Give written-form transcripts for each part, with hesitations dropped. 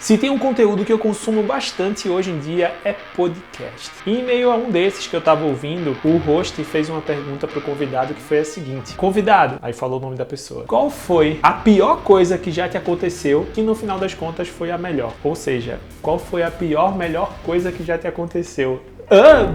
Se tem um conteúdo que eu consumo bastante hoje em dia é podcast. E em meio a um desses que eu tava ouvindo, o host fez uma pergunta pro convidado que foi a seguinte: convidado, aí falou o nome da pessoa, qual foi a pior coisa que já te aconteceu que no final das contas foi a melhor? Ou seja, qual foi a melhor coisa que já te aconteceu?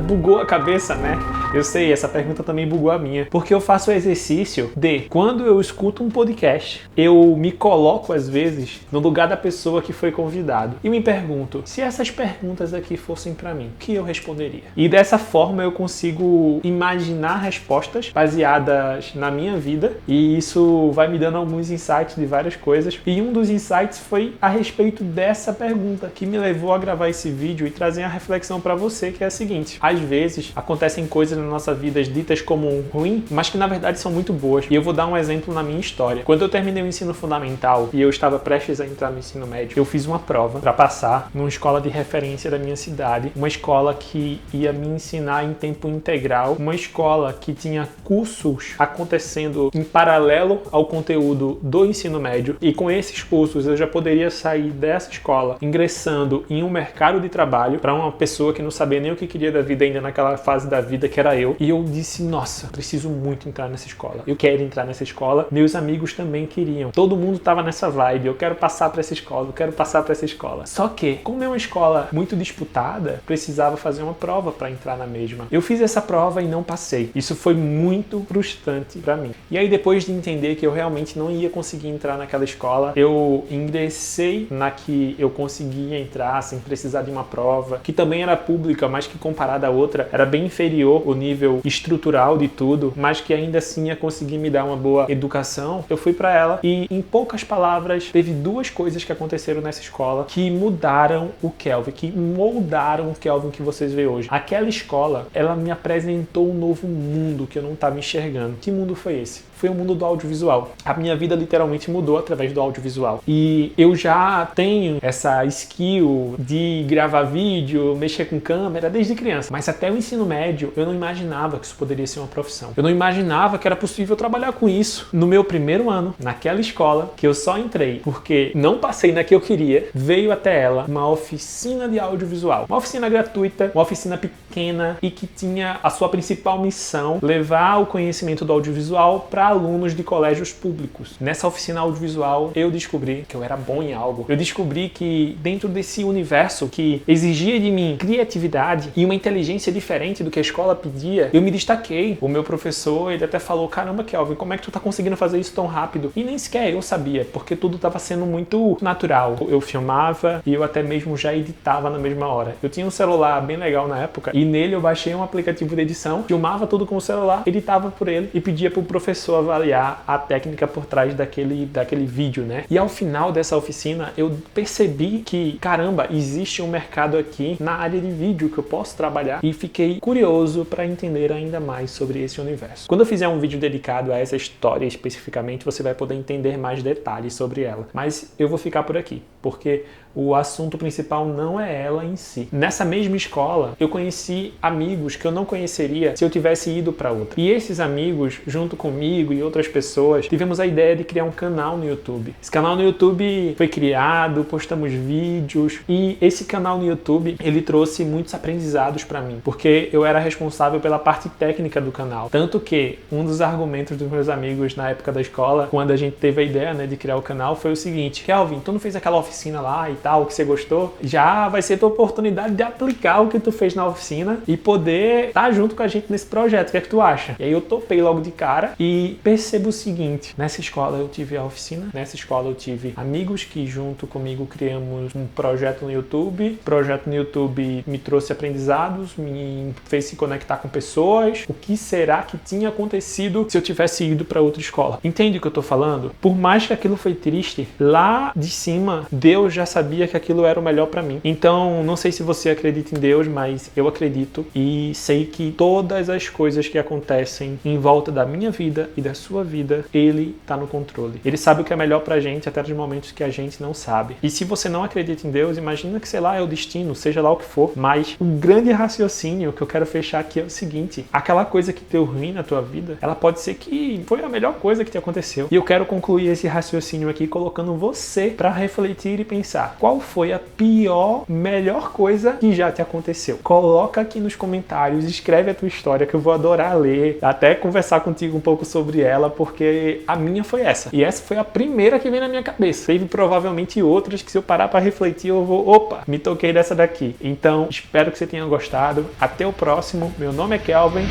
Bugou a cabeça, né? Eu sei, essa pergunta também bugou a minha. Porque eu faço o exercício de, quando eu escuto um podcast, eu me coloco, às vezes, no lugar da pessoa que foi convidado. E me pergunto, se essas perguntas aqui fossem pra mim, o que eu responderia? E dessa forma eu consigo imaginar respostas baseadas na minha vida. E isso vai me dando alguns insights de várias coisas. E um dos insights foi a respeito dessa pergunta, que me levou a gravar esse vídeo e trazer a reflexão pra você, que é a seguinte: às vezes acontecem coisas na nossa vida ditas como ruim, mas que na verdade são muito boas. E eu vou dar um exemplo na minha história. Quando eu terminei o ensino fundamental e eu estava prestes a entrar no ensino médio, eu fiz uma prova para passar numa escola de referência da minha cidade, uma escola que ia me ensinar em tempo integral, uma escola que tinha cursos acontecendo em paralelo ao conteúdo do ensino médio, e com esses cursos eu já poderia sair dessa escola ingressando em um mercado de trabalho para uma pessoa que não sabia nem o que queria da vida ainda naquela fase da vida, que era eu. E eu disse, nossa, preciso muito entrar nessa escola. Eu quero entrar nessa escola. Meus amigos também queriam. Todo mundo tava nessa vibe. Eu quero passar para essa escola, eu quero passar para essa escola. Só que, como é uma escola muito disputada, precisava fazer uma prova para entrar na mesma. Eu fiz essa prova e não passei. Isso foi muito frustrante para mim. E aí, depois de entender que eu realmente não ia conseguir entrar naquela escola, eu ingressei na que eu conseguia entrar sem precisar de uma prova, que também era pública, mas que comparada à outra era bem inferior o nível estrutural de tudo, mas que ainda assim ia conseguir me dar uma boa educação. Eu fui para ela e, em poucas palavras, teve duas coisas que aconteceram nessa escola que mudaram o Kelvin, que moldaram o Kelvin que vocês veem hoje. Aquela escola, ela me apresentou um novo mundo que eu não estava enxergando. Que mundo foi esse? Foi o mundo do audiovisual. A minha vida literalmente mudou através do audiovisual. E eu já tenho essa skill de gravar vídeo, mexer com câmera desde criança. Mas até o ensino médio, eu não imaginava que isso poderia ser uma profissão. Eu não imaginava que era possível trabalhar com isso. No meu primeiro ano, naquela escola, que eu só entrei porque não passei na que eu queria, veio até ela uma oficina de audiovisual. Uma oficina gratuita, uma oficina pequena e que tinha a sua principal missão levar o conhecimento do audiovisual para alunos de colégios públicos. Nessa oficina audiovisual, eu descobri que eu era bom em algo. Eu descobri que dentro desse universo que exigia de mim criatividade e uma inteligência diferente do que a escola pedia, eu me destaquei. O meu professor, ele até falou, caramba, Kelvin, como é que tu tá conseguindo fazer isso tão rápido? E nem sequer eu sabia, porque tudo estava sendo muito natural. Eu filmava e eu até mesmo já editava na mesma hora. Eu tinha um celular bem legal na época e nele eu baixei um aplicativo de edição, filmava tudo com o celular, editava por ele e pedia pro professor avaliar a técnica por trás daquele vídeo, né? E ao final dessa oficina, eu percebi que, caramba, existe um mercado aqui na área de vídeo que eu posso trabalhar, e fiquei curioso para entender ainda mais sobre esse universo. Quando eu fizer um vídeo dedicado a essa história especificamente, você vai poder entender mais detalhes sobre ela. Mas eu vou ficar por aqui, porque o assunto principal não é ela em si. Nessa mesma escola, eu conheci amigos que eu não conheceria se eu tivesse ido para outra. E esses amigos, junto comigo e outras pessoas, tivemos a ideia de criar um canal no YouTube. Esse canal no YouTube foi criado, postamos vídeos, e esse canal no YouTube, ele trouxe muitos aprendizados para mim, porque eu era responsável pela parte técnica do canal. Tanto que um dos argumentos dos meus amigos na época da escola, quando a gente teve a ideia, né, de criar o canal, foi o seguinte: Kelvin, tu não fez aquela oficina lá e tal, que você gostou? Já vai ser tua oportunidade de aplicar o que tu fez na oficina e poder estar junto com a gente nesse projeto. O que é que tu acha? E aí eu topei logo de cara e percebo o seguinte: nessa escola eu tive a oficina, nessa escola eu tive amigos que junto comigo criamos um projeto no YouTube. O projeto no YouTube me trouxe aprendizados, me fez se conectar com pessoas. O que será que tinha acontecido se eu tivesse ido para outra escola? Entende o que eu tô falando? Por mais que aquilo foi triste, lá de cima Deus já sabia que aquilo era o melhor para mim. Então, não sei se você acredita em Deus, mas eu acredito acredito e sei que todas as coisas que acontecem em volta da minha vida e da sua vida, Ele está no controle. Ele sabe o que é melhor pra gente até nos momentos que a gente não sabe. E se você não acredita em Deus, imagina que, sei lá, é o destino, seja lá o que for. Mas o grande raciocínio que eu quero fechar aqui é o seguinte: aquela coisa que deu ruim na tua vida, ela pode ser que foi a melhor coisa que te aconteceu. E eu quero concluir esse raciocínio aqui colocando você para refletir e pensar: qual foi a pior, melhor coisa que já te aconteceu? Coloca aqui nos comentários, escreve a tua história que eu vou adorar ler, até conversar contigo um pouco sobre ela, porque a minha foi essa. E essa foi a primeira que veio na minha cabeça. Teve provavelmente outras que, se eu parar para refletir, eu vou, opa, me toquei dessa daqui. Então, espero que você tenha gostado. Até o próximo. Meu nome é Kelvin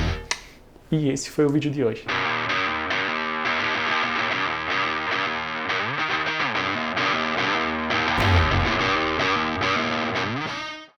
e esse foi o vídeo de hoje.